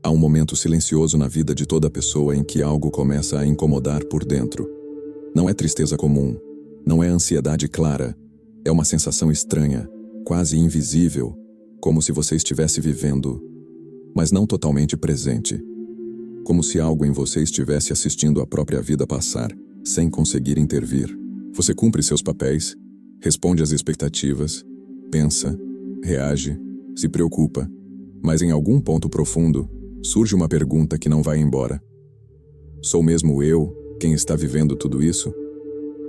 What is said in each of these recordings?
Há um momento silencioso na vida de toda pessoa em que algo começa a incomodar por dentro. Não é tristeza comum, não é ansiedade clara, é uma sensação estranha, quase invisível, como se você estivesse vivendo, mas não totalmente presente. Como se algo em você estivesse assistindo a própria vida passar, sem conseguir intervir. Você cumpre seus papéis, responde às expectativas, pensa, reage, se preocupa, mas em algum ponto profundo, surge uma pergunta que não vai embora. Sou mesmo eu quem está vivendo tudo isso?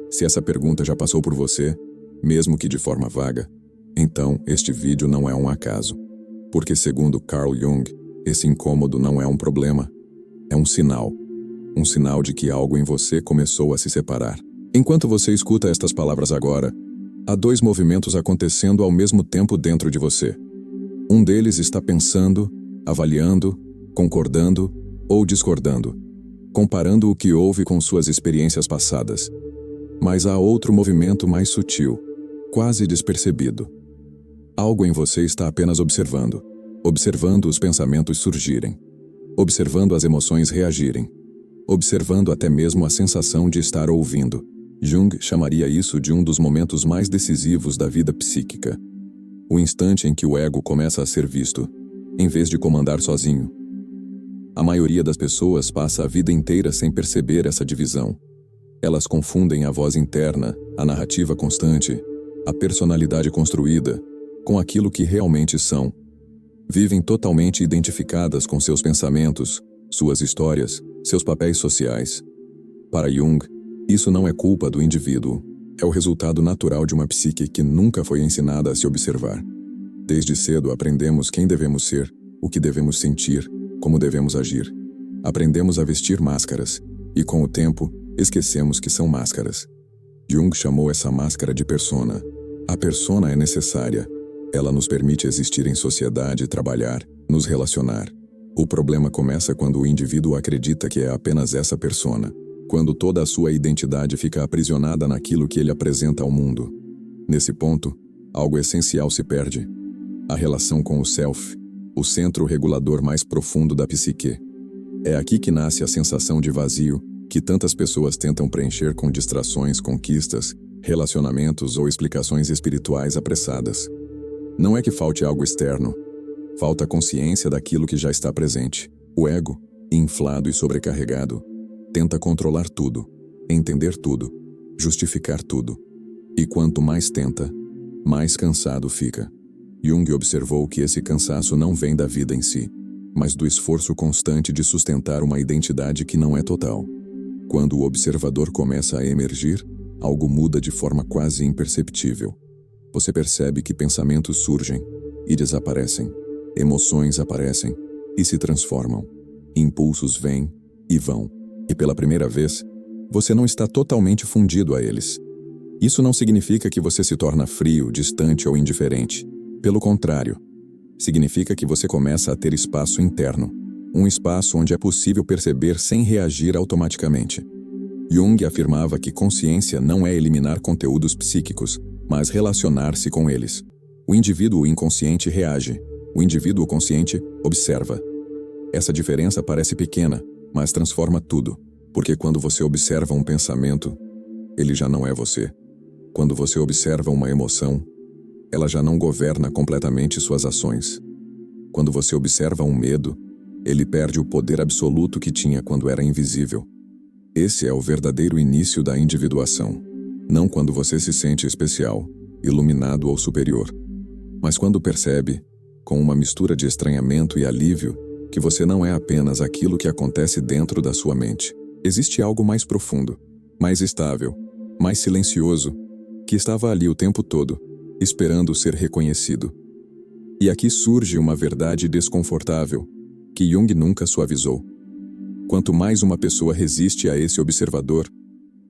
Se essa pergunta já passou por você, mesmo que de forma vaga, então este vídeo não é um acaso. Porque segundo Carl Jung, esse incômodo não é um problema, é um sinal. Um sinal de que algo em você começou a se separar. Enquanto você escuta estas palavras agora, há dois movimentos acontecendo ao mesmo tempo dentro de você. Um deles está pensando, avaliando, concordando ou discordando, comparando o que houve com suas experiências passadas. Mas há outro movimento mais sutil, quase despercebido. Algo em você está apenas observando, observando os pensamentos surgirem, observando as emoções reagirem, observando até mesmo a sensação de estar ouvindo. Jung chamaria isso de um dos momentos mais decisivos da vida psíquica. O instante em que o ego começa a ser visto, em vez de comandar sozinho. A maioria das pessoas passa a vida inteira sem perceber essa divisão. Elas confundem a voz interna, a narrativa constante, a personalidade construída, com aquilo que realmente são. Vivem totalmente identificadas com seus pensamentos, suas histórias, seus papéis sociais. Para Jung, isso não é culpa do indivíduo, é o resultado natural de uma psique que nunca foi ensinada a se observar. Desde cedo aprendemos quem devemos ser, o que devemos sentir, como devemos agir. Aprendemos a vestir máscaras, e com o tempo, esquecemos que são máscaras. Jung chamou essa máscara de persona. A persona é necessária. Ela nos permite existir em sociedade, trabalhar, nos relacionar. O problema começa quando o indivíduo acredita que é apenas essa persona, quando toda a sua identidade fica aprisionada naquilo que ele apresenta ao mundo. Nesse ponto, algo essencial se perde. A relação com o self, o centro regulador mais profundo da psique. É aqui que nasce a sensação de vazio que tantas pessoas tentam preencher com distrações, conquistas, relacionamentos ou explicações espirituais apressadas. Não é que falte algo externo, falta consciência daquilo que já está presente. O ego, inflado e sobrecarregado, tenta controlar tudo, entender tudo, justificar tudo. E quanto mais tenta, mais cansado fica. Jung observou que esse cansaço não vem da vida em si, mas do esforço constante de sustentar uma identidade que não é total. Quando o observador começa a emergir, algo muda de forma quase imperceptível. Você percebe que pensamentos surgem e desaparecem, emoções aparecem e se transformam, impulsos vêm e vão. E pela primeira vez, você não está totalmente fundido a eles. Isso não significa que você se torna frio, distante ou indiferente. Pelo contrário, significa que você começa a ter espaço interno, um espaço onde é possível perceber sem reagir automaticamente. Jung afirmava que consciência não é eliminar conteúdos psíquicos, mas relacionar-se com eles. O indivíduo inconsciente reage, o indivíduo consciente observa. Essa diferença parece pequena, mas transforma tudo, porque quando você observa um pensamento, ele já não é você. Quando você observa uma emoção, ela já não governa completamente suas ações. Quando você observa um medo, ele perde o poder absoluto que tinha quando era invisível. Esse é o verdadeiro início da individuação. Não quando você se sente especial, iluminado ou superior, mas quando percebe, com uma mistura de estranhamento e alívio, que você não é apenas aquilo que acontece dentro da sua mente. Existe algo mais profundo, mais estável, mais silencioso, que estava ali o tempo todo, esperando ser reconhecido. E aqui surge uma verdade desconfortável, que Jung nunca suavizou. Quanto mais uma pessoa resiste a esse observador,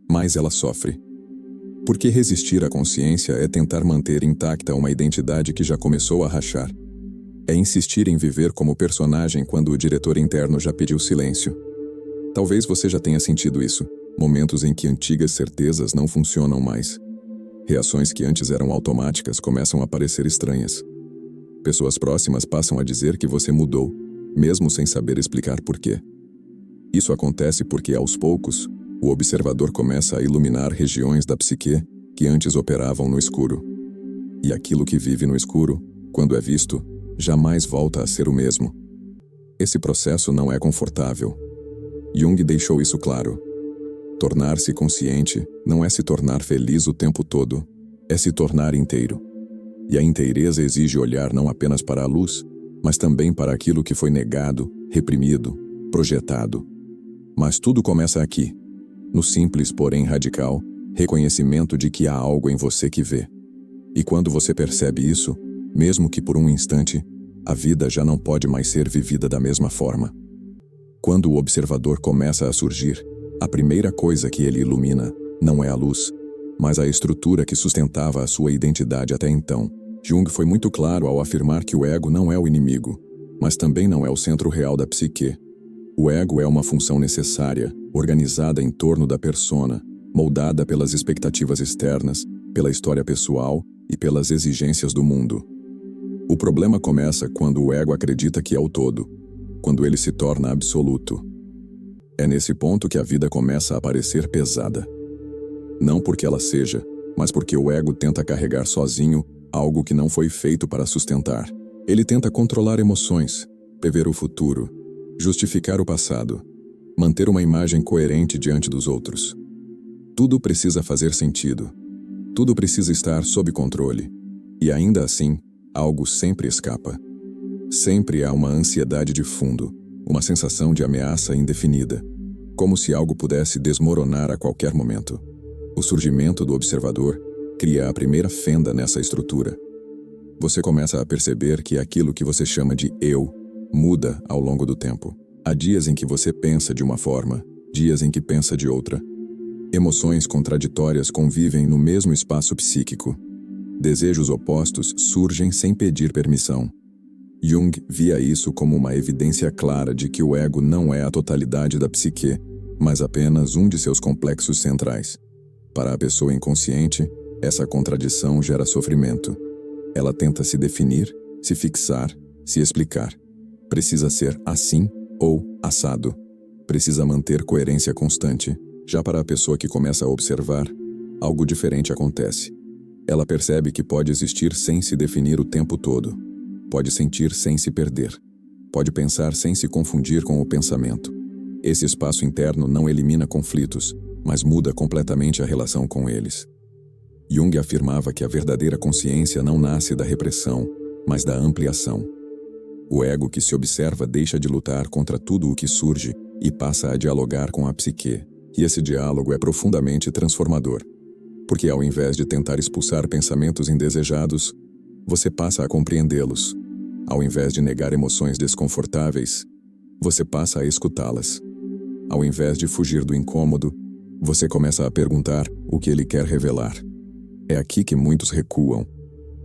mais ela sofre. Porque resistir à consciência é tentar manter intacta uma identidade que já começou a rachar. É insistir em viver como personagem quando o diretor interno já pediu silêncio. Talvez você já tenha sentido isso, momentos em que antigas certezas não funcionam mais. Reações que antes eram automáticas começam a parecer estranhas. Pessoas próximas passam a dizer que você mudou, mesmo sem saber explicar por quê. Isso acontece porque, aos poucos, o observador começa a iluminar regiões da psique que antes operavam no escuro. E aquilo que vive no escuro, quando é visto, jamais volta a ser o mesmo. Esse processo não é confortável. Jung deixou isso claro. Tornar-se consciente não é se tornar feliz o tempo todo, é se tornar inteiro. E a inteireza exige olhar não apenas para a luz, mas também para aquilo que foi negado, reprimido, projetado. Mas tudo começa aqui, no simples, porém radical, reconhecimento de que há algo em você que vê. E quando você percebe isso, mesmo que por um instante, a vida já não pode mais ser vivida da mesma forma. Quando o observador começa a surgir, a primeira coisa que ele ilumina não é a luz, mas a estrutura que sustentava a sua identidade até então. Jung foi muito claro ao afirmar que o ego não é o inimigo, mas também não é o centro real da psique. O ego é uma função necessária, organizada em torno da persona, moldada pelas expectativas externas, pela história pessoal e pelas exigências do mundo. O problema começa quando o ego acredita que é o todo, quando ele se torna absoluto. É nesse ponto que a vida começa a parecer pesada. Não porque ela seja, mas porque o ego tenta carregar sozinho algo que não foi feito para sustentar. Ele tenta controlar emoções, prever o futuro, justificar o passado, manter uma imagem coerente diante dos outros. Tudo precisa fazer sentido. Tudo precisa estar sob controle. E ainda assim, algo sempre escapa. Sempre há uma ansiedade de fundo, uma sensação de ameaça indefinida, como se algo pudesse desmoronar a qualquer momento. O surgimento do observador cria a primeira fenda nessa estrutura. Você começa a perceber que aquilo que você chama de eu muda ao longo do tempo. Há dias em que você pensa de uma forma, dias em que pensa de outra. Emoções contraditórias convivem no mesmo espaço psíquico. Desejos opostos surgem sem pedir permissão. Jung via isso como uma evidência clara de que o ego não é a totalidade da psique, mas apenas um de seus complexos centrais. Para a pessoa inconsciente, essa contradição gera sofrimento. Ela tenta se definir, se fixar, se explicar. Precisa ser assim ou assado. Precisa manter coerência constante. Já para a pessoa que começa a observar, algo diferente acontece. Ela percebe que pode existir sem se definir o tempo todo. Pode sentir sem se perder. Pode pensar sem se confundir com o pensamento. Esse espaço interno não elimina conflitos, mas muda completamente a relação com eles. Jung afirmava que a verdadeira consciência não nasce da repressão, mas da ampliação. O ego que se observa deixa de lutar contra tudo o que surge e passa a dialogar com a psique, e esse diálogo é profundamente transformador. Porque ao invés de tentar expulsar pensamentos indesejados, você passa a compreendê-los. Ao invés de negar emoções desconfortáveis, você passa a escutá-las. Ao invés de fugir do incômodo, você começa a perguntar o que ele quer revelar. É aqui que muitos recuam,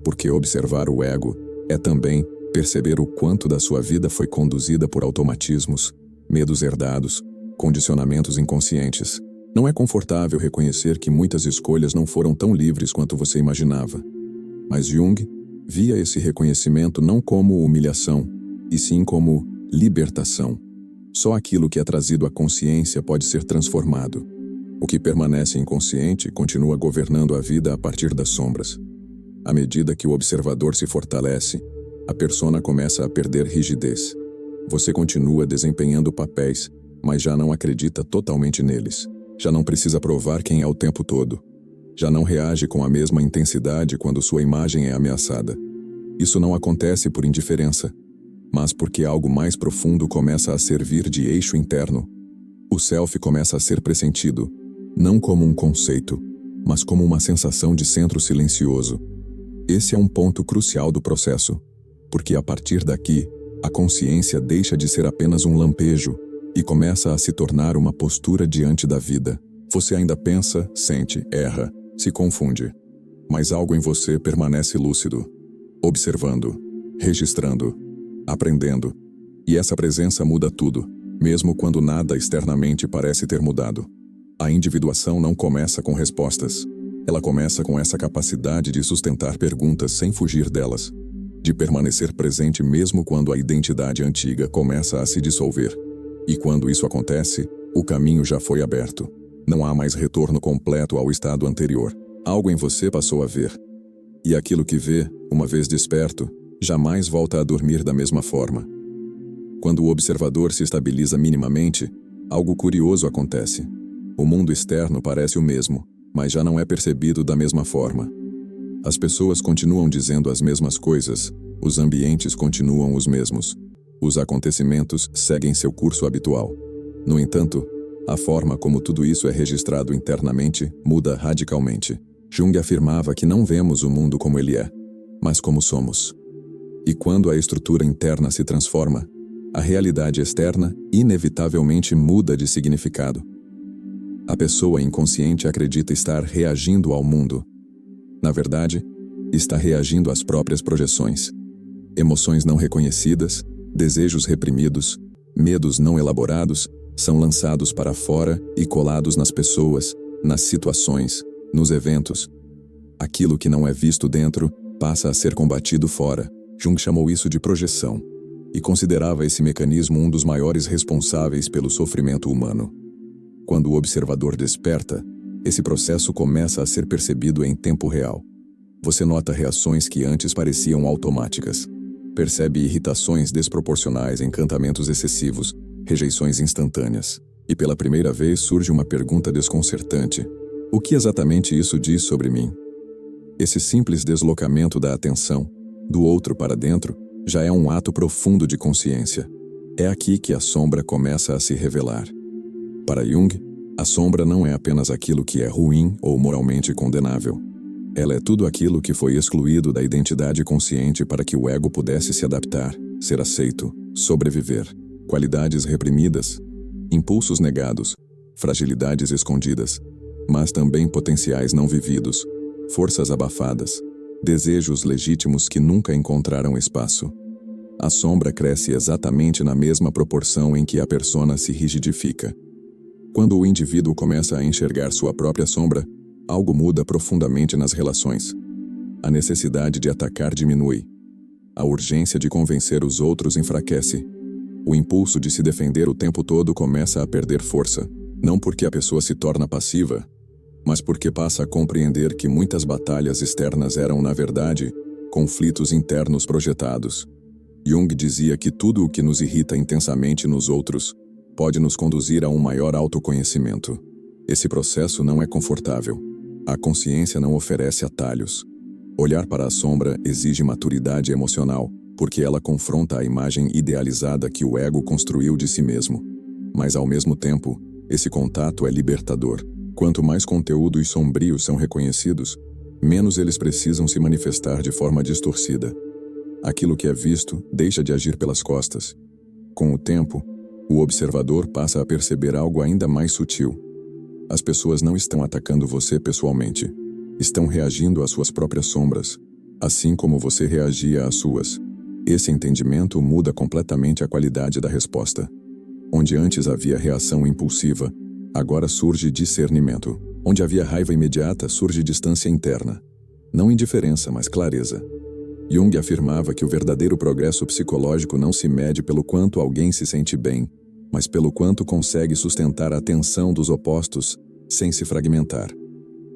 porque observar o ego é também perceber o quanto da sua vida foi conduzida por automatismos, medos herdados, condicionamentos inconscientes. Não é confortável reconhecer que muitas escolhas não foram tão livres quanto você imaginava. Mas Jung via esse reconhecimento não como humilhação, e sim como libertação. Só aquilo que é trazido à consciência pode ser transformado. O que permanece inconsciente continua governando a vida a partir das sombras. À medida que o observador se fortalece, a persona começa a perder rigidez. Você continua desempenhando papéis, mas já não acredita totalmente neles. Já não precisa provar quem é o tempo todo. Já não reage com a mesma intensidade quando sua imagem é ameaçada. Isso não acontece por indiferença, mas porque algo mais profundo começa a servir de eixo interno. O self começa a ser pressentido, não como um conceito, mas como uma sensação de centro silencioso. Esse é um ponto crucial do processo, porque a partir daqui, a consciência deixa de ser apenas um lampejo e começa a se tornar uma postura diante da vida. Você ainda pensa, sente, erra, se confunde, mas algo em você permanece lúcido, observando, registrando, aprendendo, e essa presença muda tudo, mesmo quando nada externamente parece ter mudado. A individuação não começa com respostas. Ela começa com essa capacidade de sustentar perguntas sem fugir delas. de permanecer presente mesmo quando a identidade antiga começa a se dissolver. E quando isso acontece, o caminho já foi aberto. Não há mais retorno completo ao estado anterior. Algo em você passou a ver. E aquilo que vê, uma vez desperto, jamais volta a dormir da mesma forma. Quando o observador se estabiliza minimamente, algo curioso acontece. O mundo externo parece o mesmo, mas já não é percebido da mesma forma. As pessoas continuam dizendo as mesmas coisas, os ambientes continuam os mesmos. Os acontecimentos seguem seu curso habitual. No entanto, a forma como tudo isso é registrado internamente muda radicalmente. Jung afirmava que não vemos o mundo como ele é, mas como somos. E quando a estrutura interna se transforma, a realidade externa inevitavelmente muda de significado. A pessoa inconsciente acredita estar reagindo ao mundo. Na verdade, está reagindo às próprias projeções. Emoções não reconhecidas, desejos reprimidos, medos não elaborados, são lançados para fora e colados nas pessoas, nas situações, nos eventos. Aquilo que não é visto dentro passa a ser combatido fora. Jung chamou isso de projeção, e considerava esse mecanismo um dos maiores responsáveis pelo sofrimento humano. Quando o observador desperta, esse processo começa a ser percebido em tempo real. Você nota reações que antes pareciam automáticas. Percebe irritações desproporcionais, encantamentos excessivos, rejeições instantâneas. E pela primeira vez surge uma pergunta desconcertante. O que exatamente isso diz sobre mim? Esse simples deslocamento da atenção, do outro para dentro, já é um ato profundo de consciência. É aqui que a sombra começa a se revelar. Para Jung, a sombra não é apenas aquilo que é ruim ou moralmente condenável. Ela é tudo aquilo que foi excluído da identidade consciente para que o ego pudesse se adaptar, ser aceito, sobreviver. Qualidades reprimidas, impulsos negados, fragilidades escondidas, mas também potenciais não vividos, forças abafadas, desejos legítimos que nunca encontraram espaço. A sombra cresce exatamente na mesma proporção em que a persona se rigidifica. Quando o indivíduo começa a enxergar sua própria sombra, algo muda profundamente nas relações. A necessidade de atacar diminui. A urgência de convencer os outros enfraquece. O impulso de se defender o tempo todo começa a perder força, não porque a pessoa se torna passiva, mas porque passa a compreender que muitas batalhas externas eram, na verdade, conflitos internos projetados. Jung dizia que tudo o que nos irrita intensamente nos outros pode nos conduzir a um maior autoconhecimento. Esse processo não é confortável. A consciência não oferece atalhos. Olhar para a sombra exige maturidade emocional, porque ela confronta a imagem idealizada que o ego construiu de si mesmo. Mas, ao mesmo tempo, esse contato é libertador. Quanto mais conteúdos sombrios são reconhecidos, menos eles precisam se manifestar de forma distorcida. Aquilo que é visto deixa de agir pelas costas. Com o tempo, o observador passa a perceber algo ainda mais sutil. As pessoas não estão atacando você pessoalmente. Estão reagindo às suas próprias sombras, assim como você reagia às suas. Esse entendimento muda completamente a qualidade da resposta. Onde antes havia reação impulsiva, agora surge discernimento. Onde havia raiva imediata, surge distância interna. Não indiferença, mas clareza. Jung afirmava que o verdadeiro progresso psicológico não se mede pelo quanto alguém se sente bem, mas pelo quanto consegue sustentar a tensão dos opostos sem se fragmentar.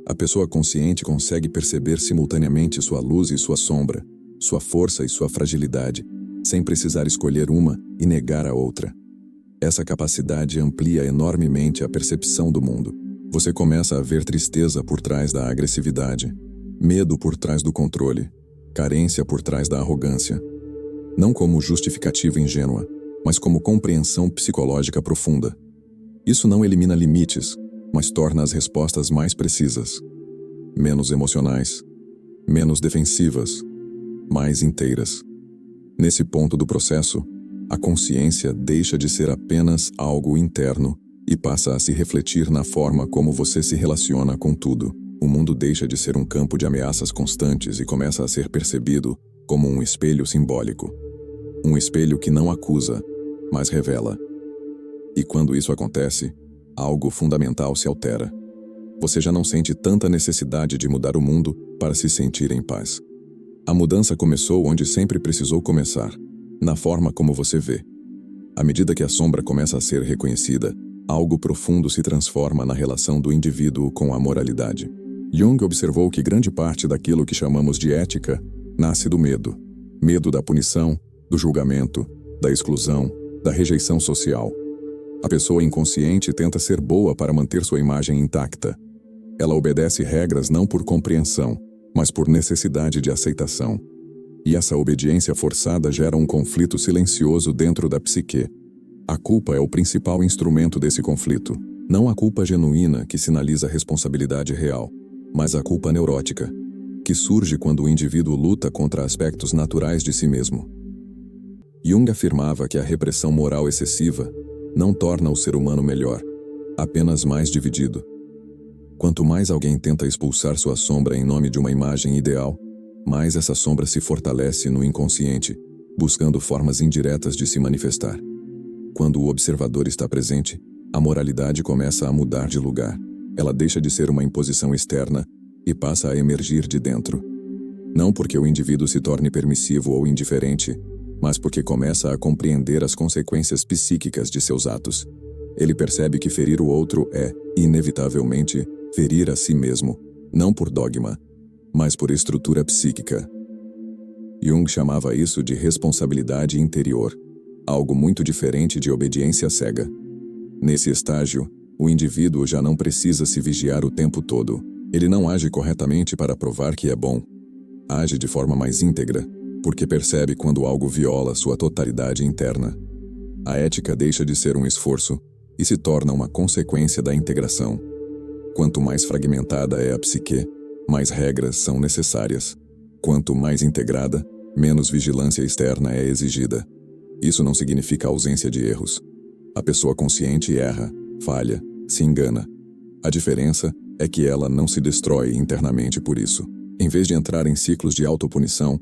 A pessoa consciente consegue perceber simultaneamente sua luz e sua sombra, sua força e sua fragilidade, sem precisar escolher uma e negar a outra. Essa capacidade amplia enormemente a percepção do mundo. Você começa a ver tristeza por trás da agressividade, medo por trás do controle, carência por trás da arrogância. Não como justificativa ingênua, mas como compreensão psicológica profunda. Isso não elimina limites, mas torna as respostas mais precisas, menos emocionais, menos defensivas, mais inteiras. Nesse ponto do processo, a consciência deixa de ser apenas algo interno e passa a se refletir na forma como você se relaciona com tudo. O mundo deixa de ser um campo de ameaças constantes e começa a ser percebido como um espelho simbólico. Um espelho que não acusa, mas revela. E quando isso acontece, algo fundamental se altera. Você já não sente tanta necessidade de mudar o mundo para se sentir em paz. A mudança começou onde sempre precisou começar, na forma como você vê. À medida que a sombra começa a ser reconhecida, algo profundo se transforma na relação do indivíduo com a moralidade. Jung observou que grande parte daquilo que chamamos de ética nasce do medo. Medo da punição, do julgamento, da exclusão, da rejeição social. A pessoa inconsciente tenta ser boa para manter sua imagem intacta. Ela obedece regras não por compreensão, mas por necessidade de aceitação. E essa obediência forçada gera um conflito silencioso dentro da psique. A culpa é o principal instrumento desse conflito. Não a culpa genuína que sinaliza responsabilidade real, mas a culpa neurótica, que surge quando o indivíduo luta contra aspectos naturais de si mesmo. Jung afirmava que a repressão moral excessiva não torna o ser humano melhor, apenas mais dividido. Quanto mais alguém tenta expulsar sua sombra em nome de uma imagem ideal, mais essa sombra se fortalece no inconsciente, buscando formas indiretas de se manifestar. Quando o observador está presente, a moralidade começa a mudar de lugar. Ela deixa de ser uma imposição externa e passa a emergir de dentro. Não porque o indivíduo se torne permissivo ou indiferente, mas porque começa a compreender as consequências psíquicas de seus atos. Ele percebe que ferir o outro é, inevitavelmente, ferir a si mesmo, não por dogma, mas por estrutura psíquica. Jung chamava isso de responsabilidade interior, algo muito diferente de obediência cega. Nesse estágio, o indivíduo já não precisa se vigiar o tempo todo. Ele não age corretamente para provar que é bom. Age de forma mais íntegra, porque percebe quando algo viola sua totalidade interna. A ética deixa de ser um esforço e se torna uma consequência da integração. Quanto mais fragmentada é a psique, mais regras são necessárias. Quanto mais integrada, menos vigilância externa é exigida. Isso não significa ausência de erros. A pessoa consciente erra, falha, se engana. A diferença é que ela não se destrói internamente por isso. Em vez de entrar em ciclos de autopunição,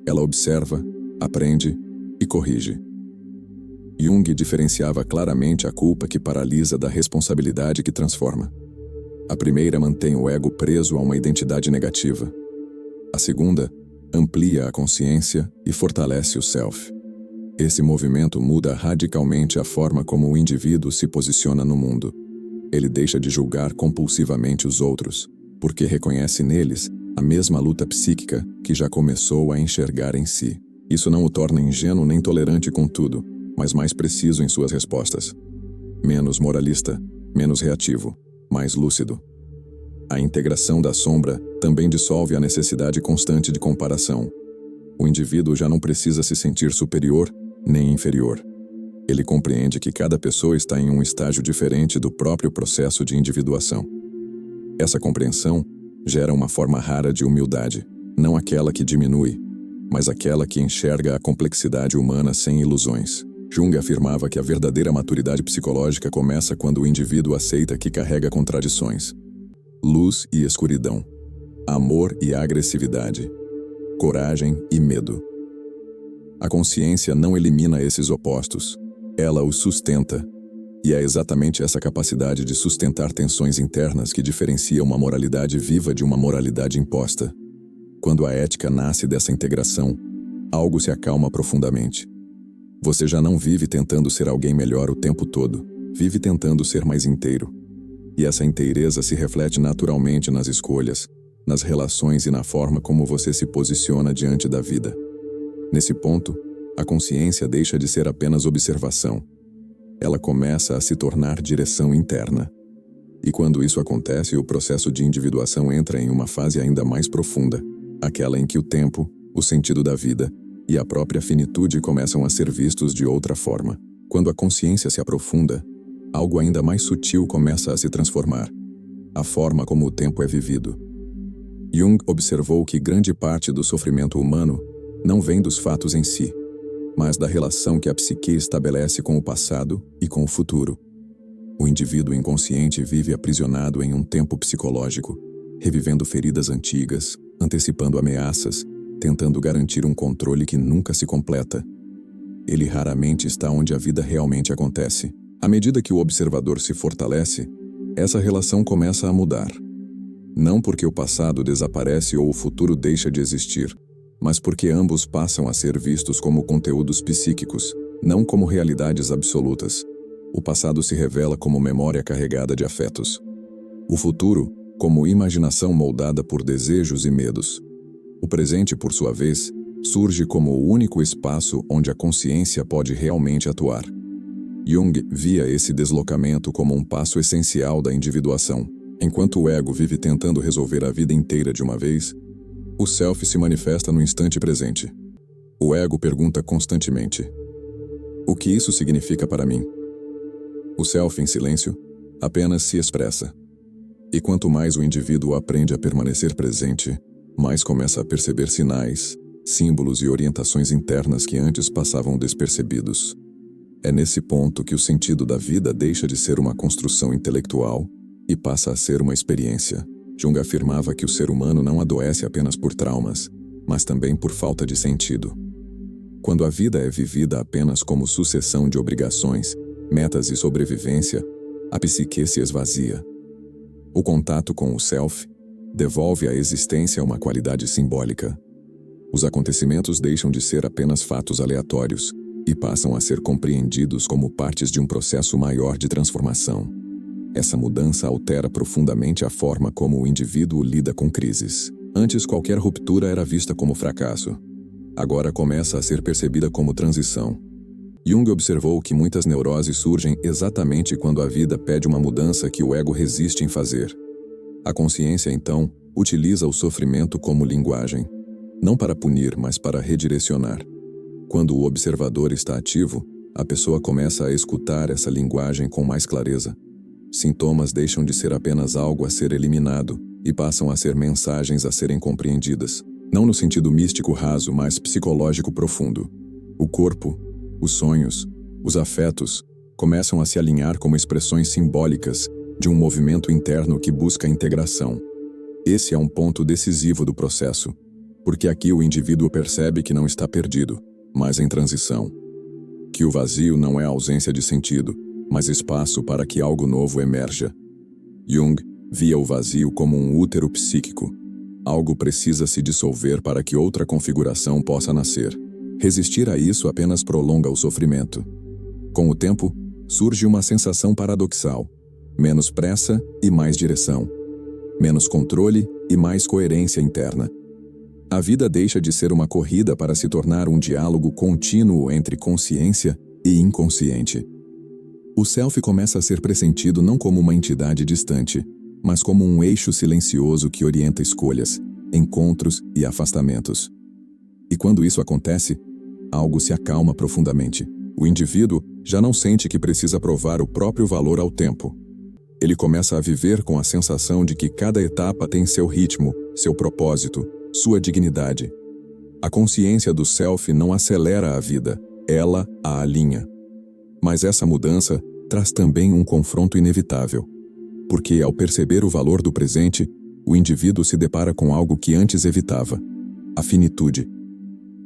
ela observa, aprende e corrige. Jung diferenciava claramente a culpa que paralisa da responsabilidade que transforma. A primeira mantém o ego preso a uma identidade negativa. A segunda amplia a consciência e fortalece o self. Esse movimento muda radicalmente a forma como o indivíduo se posiciona no mundo. Ele deixa de julgar compulsivamente os outros, porque reconhece neles a mesma luta psíquica que já começou a enxergar em si. Isso não o torna ingênuo nem tolerante com tudo, mas mais preciso em suas respostas. Menos moralista, menos reativo, mais lúcido. A integração da sombra também dissolve a necessidade constante de comparação. O indivíduo já não precisa se sentir superior nem inferior. Ele compreende que cada pessoa está em um estágio diferente do próprio processo de individuação. Essa compreensão gera uma forma rara de humildade, não aquela que diminui, mas aquela que enxerga a complexidade humana sem ilusões. Jung afirmava que a verdadeira maturidade psicológica começa quando o indivíduo aceita que carrega contradições. Luz e escuridão. Amor e agressividade. Coragem e medo. A consciência não elimina esses opostos, ela os sustenta. E é exatamente essa capacidade de sustentar tensões internas que diferencia uma moralidade viva de uma moralidade imposta. Quando a ética nasce dessa integração, algo se acalma profundamente. Você já não vive tentando ser alguém melhor o tempo todo, vive tentando ser mais inteiro. E essa inteireza se reflete naturalmente nas escolhas, nas relações e na forma como você se posiciona diante da vida. Nesse ponto, a consciência deixa de ser apenas observação. Ela começa a se tornar direção interna. E quando isso acontece, o processo de individuação entra em uma fase ainda mais profunda, aquela em que o tempo, o sentido da vida e a própria finitude começam a ser vistos de outra forma. Quando a consciência se aprofunda, algo ainda mais sutil começa a se transformar: a forma como o tempo é vivido. Jung observou que grande parte do sofrimento humano não vem dos fatos em si, mas da relação que a psique estabelece com o passado e com o futuro. O indivíduo inconsciente vive aprisionado em um tempo psicológico, revivendo feridas antigas, antecipando ameaças, tentando garantir um controle que nunca se completa. Ele raramente está onde a vida realmente acontece. À medida que o observador se fortalece, essa relação começa a mudar. Não porque o passado desaparece ou o futuro deixa de existir, mas porque ambos passam a ser vistos como conteúdos psíquicos, não como realidades absolutas. O passado se revela como memória carregada de afetos. O futuro, como imaginação moldada por desejos e medos. O presente, por sua vez, surge como o único espaço onde a consciência pode realmente atuar. Jung via esse deslocamento como um passo essencial da individuação. Enquanto o ego vive tentando resolver a vida inteira de uma vez, o self se manifesta no instante presente. O ego pergunta constantemente: o que isso significa para mim? O self, em silêncio, apenas se expressa. E quanto mais o indivíduo aprende a permanecer presente, mais começa a perceber sinais, símbolos e orientações internas que antes passavam despercebidos. É nesse ponto que o sentido da vida deixa de ser uma construção intelectual e passa a ser uma experiência. Jung afirmava que o ser humano não adoece apenas por traumas, mas também por falta de sentido. Quando a vida é vivida apenas como sucessão de obrigações, metas e sobrevivência, a psique se esvazia. O contato com o self devolve à existência uma qualidade simbólica. Os acontecimentos deixam de ser apenas fatos aleatórios e passam a ser compreendidos como partes de um processo maior de transformação. Essa mudança altera profundamente a forma como o indivíduo lida com crises. Antes, qualquer ruptura era vista como fracasso. Agora começa a ser percebida como transição. Jung observou que muitas neuroses surgem exatamente quando a vida pede uma mudança que o ego resiste em fazer. A consciência, então, utiliza o sofrimento como linguagem, não para punir, mas para redirecionar. Quando o observador está ativo, a pessoa começa a escutar essa linguagem com mais clareza. Sintomas deixam de ser apenas algo a ser eliminado e passam a ser mensagens a serem compreendidas, não no sentido místico raso, mas psicológico profundo. O corpo, os sonhos, os afetos começam a se alinhar como expressões simbólicas de um movimento interno que busca integração. Esse é um ponto decisivo do processo, porque aqui o indivíduo percebe que não está perdido, mas em transição. Que o vazio não é ausência de sentido, mas espaço para que algo novo emerja. Jung via o vazio como um útero psíquico. Algo precisa se dissolver para que outra configuração possa nascer. Resistir a isso apenas prolonga o sofrimento. Com o tempo, surge uma sensação paradoxal: menos pressa e mais direção. Menos controle e mais coerência interna. A vida deixa de ser uma corrida para se tornar um diálogo contínuo entre consciência e inconsciente. O self começa a ser pressentido não como uma entidade distante, mas como um eixo silencioso que orienta escolhas, encontros e afastamentos. E quando isso acontece, algo se acalma profundamente. O indivíduo já não sente que precisa provar o próprio valor ao tempo. Ele começa a viver com a sensação de que cada etapa tem seu ritmo, seu propósito, sua dignidade. A consciência do self não acelera a vida, ela a alinha. Mas essa mudança traz também um confronto inevitável. Porque, ao perceber o valor do presente, o indivíduo se depara com algo que antes evitava: a finitude.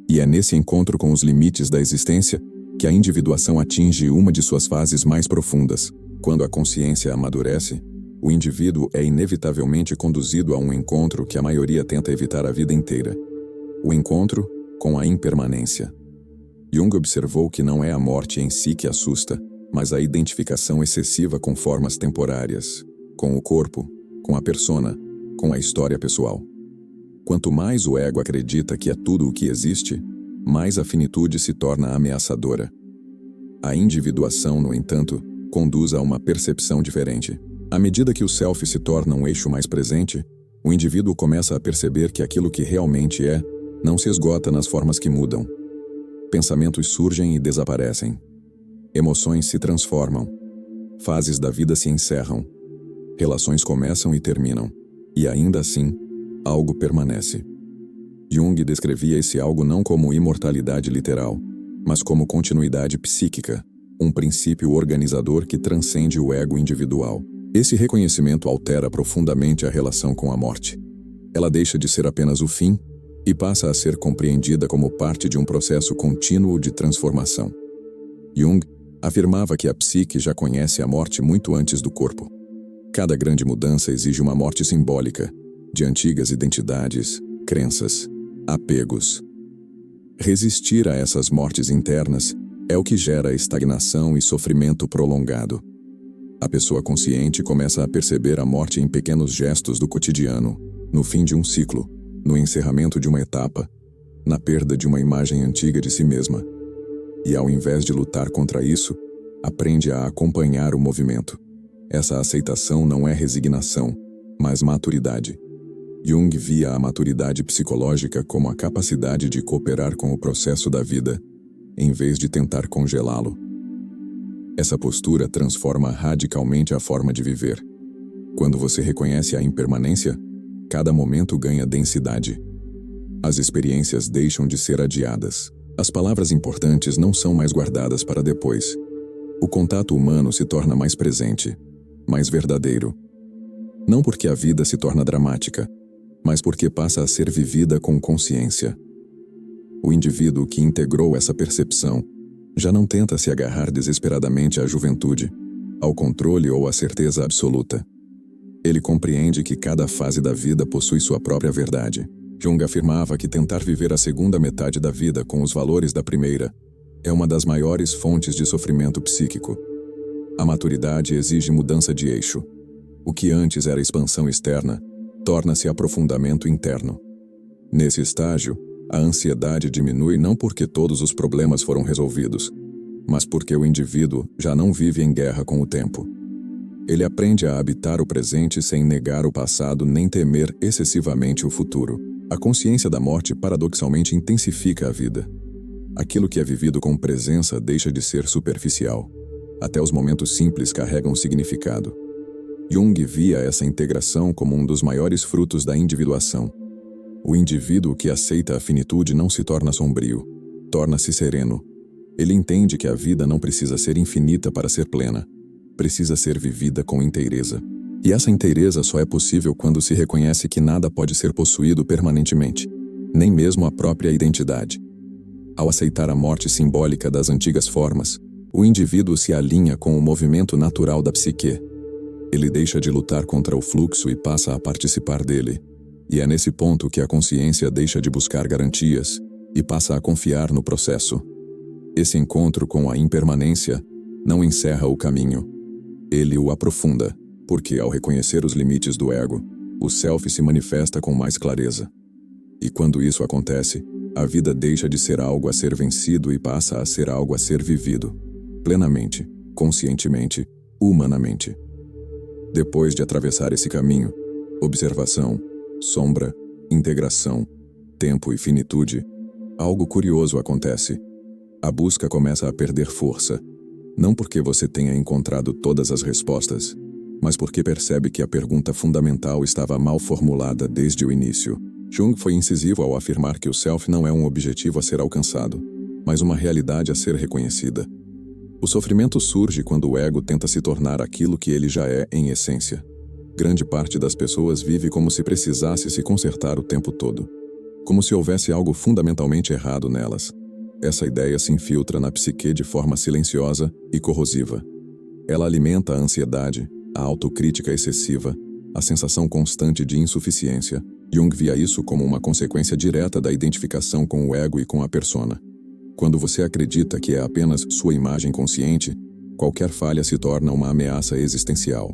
E é nesse encontro com os limites da existência que a individuação atinge uma de suas fases mais profundas. Quando a consciência amadurece, o indivíduo é inevitavelmente conduzido a um encontro que a maioria tenta evitar a vida inteira. O encontro com a impermanência. Jung observou que não é a morte em si que assusta, mas a identificação excessiva com formas temporárias, com o corpo, com a persona, com a história pessoal. Quanto mais o ego acredita que é tudo o que existe, mais a finitude se torna ameaçadora. A individuação, no entanto, conduz a uma percepção diferente. À medida que o self se torna um eixo mais presente, o indivíduo começa a perceber que aquilo que realmente é não se esgota nas formas que mudam. Pensamentos surgem e desaparecem. Emoções se transformam. Fases da vida se encerram. Relações começam e terminam. E ainda assim, algo permanece. Jung descrevia esse algo não como imortalidade literal, mas como continuidade psíquica, um princípio organizador que transcende o ego individual. Esse reconhecimento altera profundamente a relação com a morte. Ela deixa de ser apenas o fim e passa a ser compreendida como parte de um processo contínuo de transformação. Jung afirmava que a psique já conhece a morte muito antes do corpo. Cada grande mudança exige uma morte simbólica, de antigas identidades, crenças, apegos, Resistir a essas mortes internas é o que gera estagnação e sofrimento prolongado. A pessoa consciente começa a perceber a morte em pequenos gestos do cotidiano, no fim de um ciclo, no encerramento de uma etapa, na perda de uma imagem antiga de si mesma. E ao invés de lutar contra isso, aprende a acompanhar o movimento. Essa aceitação não é resignação, mas maturidade. Jung via a maturidade psicológica como a capacidade de cooperar com o processo da vida, em vez de tentar congelá-lo. Essa postura transforma radicalmente a forma de viver. Quando você reconhece a impermanência, cada momento ganha densidade. As experiências deixam de ser adiadas. As palavras importantes não são mais guardadas para depois. O contato humano se torna mais presente, mais verdadeiro. Não porque a vida se torna dramática, mas porque passa a ser vivida com consciência. O indivíduo que integrou essa percepção já não tenta se agarrar desesperadamente à juventude, ao controle ou à certeza absoluta. Ele compreende que cada fase da vida possui sua própria verdade. Jung afirmava que tentar viver a segunda metade da vida com os valores da primeira é uma das maiores fontes de sofrimento psíquico. A maturidade exige mudança de eixo. O que antes era expansão externa, torna-se aprofundamento interno. Nesse estágio, a ansiedade diminui não porque todos os problemas foram resolvidos, mas porque o indivíduo já não vive em guerra com o tempo. Ele aprende a habitar o presente sem negar o passado nem temer excessivamente o futuro. A consciência da morte paradoxalmente intensifica a vida. Aquilo que é vivido com presença deixa de ser superficial. Até os momentos simples carregam significado. Jung via essa integração como um dos maiores frutos da individuação. O indivíduo que aceita a finitude não se torna sombrio, torna-se sereno. Ele entende que a vida não precisa ser infinita para ser plena, precisa ser vivida com inteireza. E essa inteireza só é possível quando se reconhece que nada pode ser possuído permanentemente, nem mesmo a própria identidade. Ao aceitar a morte simbólica das antigas formas, o indivíduo se alinha com o movimento natural da psique. Ele deixa de lutar contra o fluxo e passa a participar dele. E é nesse ponto que a consciência deixa de buscar garantias e passa a confiar no processo. Esse encontro com a impermanência não encerra o caminho. Ele o aprofunda, porque ao reconhecer os limites do ego, o self se manifesta com mais clareza. E quando isso acontece, a vida deixa de ser algo a ser vencido e passa a ser algo a ser vivido, plenamente, conscientemente, humanamente. Depois de atravessar esse caminho, observação, sombra, integração, tempo e finitude, algo curioso acontece. A busca começa a perder força, não porque você tenha encontrado todas as respostas, mas porque percebe que a pergunta fundamental estava mal formulada desde o início. Jung foi incisivo ao afirmar que o self não é um objetivo a ser alcançado, mas uma realidade a ser reconhecida. O sofrimento surge quando o ego tenta se tornar aquilo que ele já é em essência. Grande parte das pessoas vive como se precisasse se consertar o tempo todo, como se houvesse algo fundamentalmente errado nelas. Essa ideia se infiltra na psique de forma silenciosa e corrosiva. Ela alimenta a ansiedade, a autocrítica excessiva, a sensação constante de insuficiência. Jung via isso como uma consequência direta da identificação com o ego e com a persona. Quando você acredita que é apenas sua imagem consciente, qualquer falha se torna uma ameaça existencial.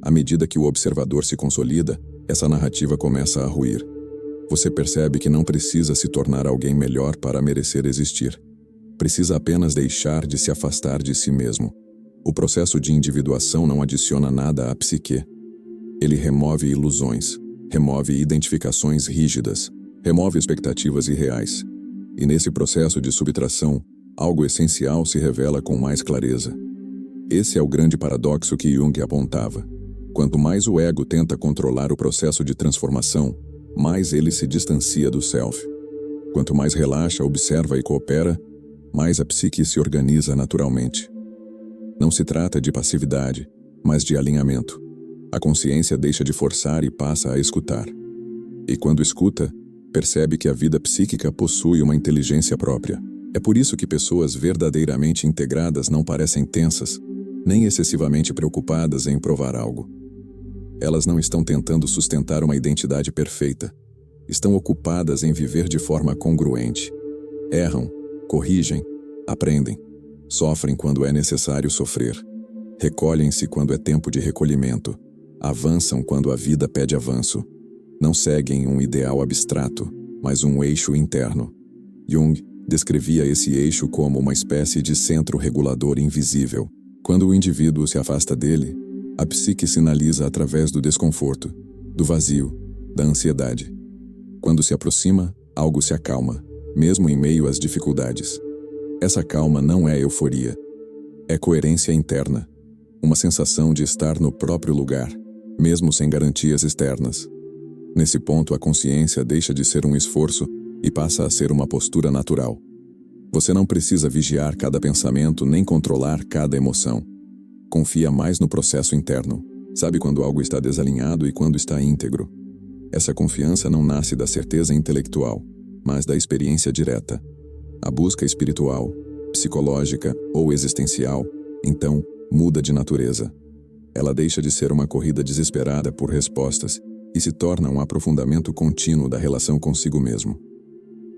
À medida que o observador se consolida, essa narrativa começa a ruir. Você percebe que não precisa se tornar alguém melhor para merecer existir. Precisa apenas deixar de se afastar de si mesmo. O processo de individuação não adiciona nada à psique. Ele remove ilusões, remove identificações rígidas, remove expectativas irreais. E nesse processo de subtração, algo essencial se revela com mais clareza. Esse é o grande paradoxo que Jung apontava. Quanto mais o ego tenta controlar o processo de transformação, mais ele se distancia do self. Quanto mais relaxa, observa e coopera, mais a psique se organiza naturalmente. Não se trata de passividade, mas de alinhamento. A consciência deixa de forçar e passa a escutar. E quando escuta, percebe que a vida psíquica possui uma inteligência própria. É por isso que pessoas verdadeiramente integradas não parecem tensas, nem excessivamente preocupadas em provar algo. Elas não estão tentando sustentar uma identidade perfeita. Estão ocupadas em viver de forma congruente. Erram, corrigem, aprendem, sofrem quando é necessário sofrer, recolhem-se quando é tempo de recolhimento, avançam quando a vida pede avanço. Não seguem um ideal abstrato, mas um eixo interno. Jung descrevia esse eixo como uma espécie de centro regulador invisível. Quando o indivíduo se afasta dele, a psique sinaliza através do desconforto, do vazio, da ansiedade. Quando se aproxima, algo se acalma, mesmo em meio às dificuldades. Essa calma não é euforia. É coerência interna, uma sensação de estar no próprio lugar, mesmo sem garantias externas. Nesse ponto, a consciência deixa de ser um esforço e passa a ser uma postura natural. Você não precisa vigiar cada pensamento nem controlar cada emoção. Confia mais no processo interno. Sabe quando algo está desalinhado e quando está íntegro. Essa confiança não nasce da certeza intelectual, mas da experiência direta. A busca espiritual, psicológica ou existencial, então, muda de natureza. Ela deixa de ser uma corrida desesperada por respostas e se torna um aprofundamento contínuo da relação consigo mesmo.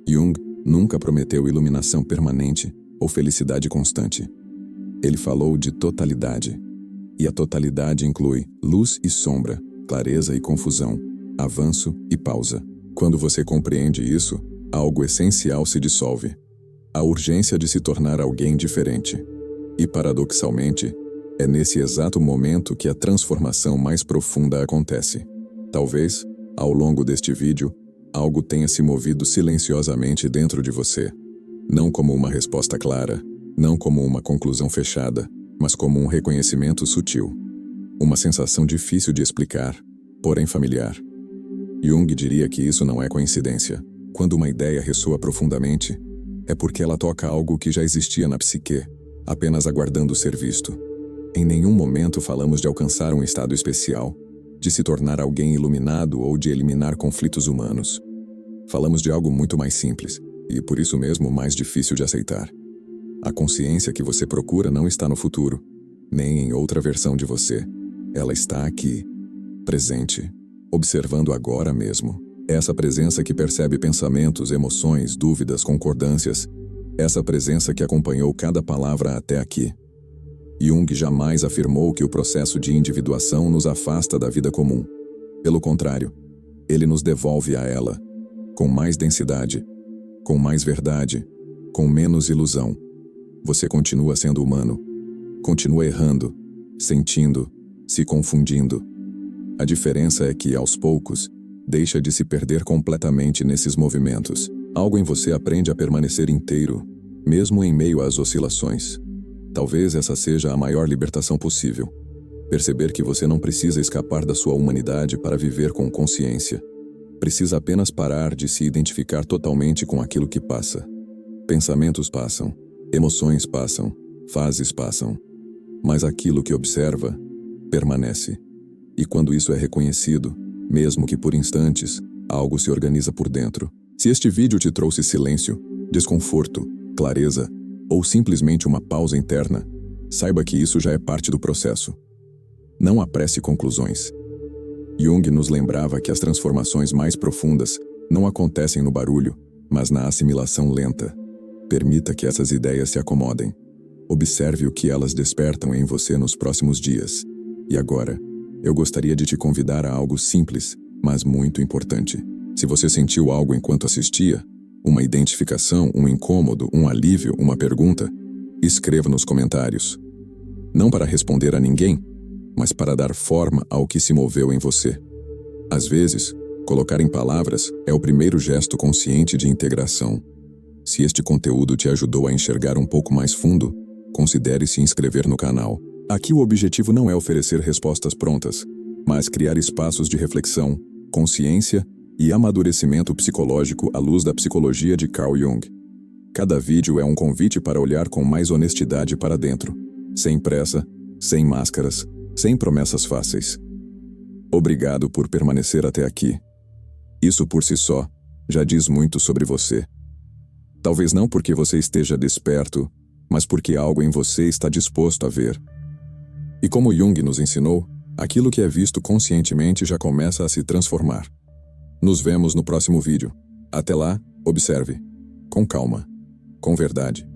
Jung nunca prometeu iluminação permanente ou felicidade constante. Ele falou de totalidade. E a totalidade inclui luz e sombra, clareza e confusão, avanço e pausa. Quando você compreende isso, algo essencial se dissolve. A urgência de se tornar alguém diferente. E, paradoxalmente, é nesse exato momento que a transformação mais profunda acontece. Talvez, ao longo deste vídeo, algo tenha se movido silenciosamente dentro de você. Não como uma resposta clara, não como uma conclusão fechada, mas como um reconhecimento sutil. Uma sensação difícil de explicar, porém familiar. Jung diria que isso não é coincidência. Quando uma ideia ressoa profundamente, é porque ela toca algo que já existia na psique, apenas aguardando ser visto. Em nenhum momento falamos de alcançar um estado especial, de se tornar alguém iluminado ou de eliminar conflitos humanos. Falamos de algo muito mais simples, e por isso mesmo mais difícil de aceitar. A consciência que você procura não está no futuro, nem em outra versão de você. Ela está aqui, presente, observando agora mesmo. Essa presença que percebe pensamentos, emoções, dúvidas, concordâncias. Essa presença que acompanhou cada palavra até aqui. Jung jamais afirmou que o processo de individuação nos afasta da vida comum. Pelo contrário, ele nos devolve a ela, com mais densidade, com mais verdade, com menos ilusão. Você continua sendo humano, continua errando, sentindo, se confundindo. A diferença é que, aos poucos, deixa de se perder completamente nesses movimentos. Algo em você aprende a permanecer inteiro, mesmo em meio às oscilações. Talvez essa seja a maior libertação possível. Perceber que você não precisa escapar da sua humanidade para viver com consciência. Precisa apenas parar de se identificar totalmente com aquilo que passa. Pensamentos passam, emoções passam, fases passam. Mas aquilo que observa, permanece. E quando isso é reconhecido, mesmo que por instantes, algo se organiza por dentro. Se este vídeo te trouxe silêncio, desconforto, clareza, ou simplesmente uma pausa interna, saiba que isso já é parte do processo. Não apresse conclusões. Jung nos lembrava que as transformações mais profundas não acontecem no barulho, mas na assimilação lenta. Permita que essas ideias se acomodem. Observe o que elas despertam em você nos próximos dias. E agora, eu gostaria de te convidar a algo simples, mas muito importante. Se você sentiu algo enquanto assistia, uma identificação, um incômodo, um alívio, uma pergunta, escreva nos comentários. Não para responder a ninguém, mas para dar forma ao que se moveu em você. Às vezes, colocar em palavras é o primeiro gesto consciente de integração. Se este conteúdo te ajudou a enxergar um pouco mais fundo, considere se inscrever no canal. Aqui o objetivo não é oferecer respostas prontas, mas criar espaços de reflexão, consciência e amadurecimento psicológico à luz da psicologia de Carl Jung. Cada vídeo é um convite para olhar com mais honestidade para dentro, sem pressa, sem máscaras, sem promessas fáceis. Obrigado por permanecer até aqui. Isso por si só já diz muito sobre você. Talvez não porque você esteja desperto, mas porque algo em você está disposto a ver. E como Jung nos ensinou, aquilo que é visto conscientemente já começa a se transformar. Nos vemos no próximo vídeo. Até lá, observe, com calma. com verdade.